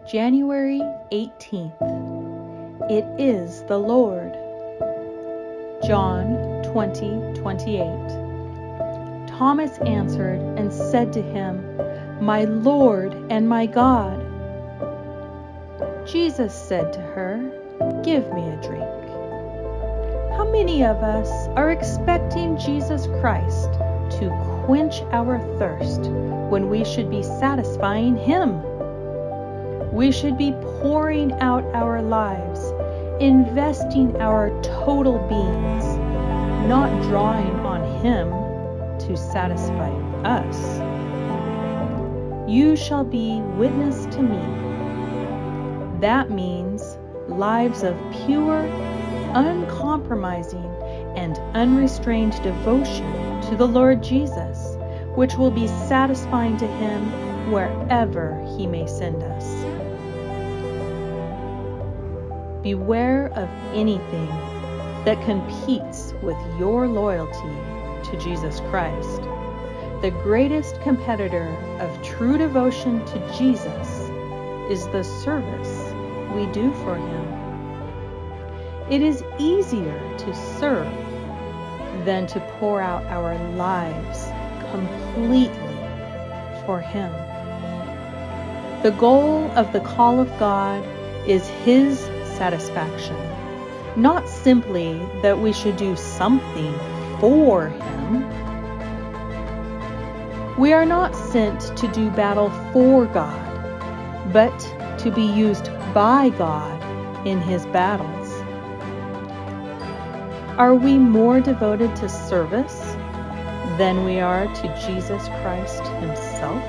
January 18th. It is the Lord. John 20:28. Thomas answered and said to him, "My Lord and my God." Jesus said to her, "Give me a drink." How many of us are expecting Jesus Christ to quench our thirst when we should be satisfying Him? We should be pouring out our lives, investing our total beings, not drawing on Him to satisfy us. You shall be witness to me. That means lives of pure, uncompromising, and unrestrained devotion to the Lord Jesus, which will be satisfying to Him wherever He may send us. Beware of anything that competes with your loyalty to Jesus Christ. The greatest competitor of true devotion to Jesus is the service we do for Him. It is easier to serve than to pour out our lives completely for Him. The goal of the call of God is His satisfaction, not simply that we should do something for Him. We are not sent to do battle for God, but to be used by God in His battles. Are we more devoted to service than we are to Jesus Christ Himself?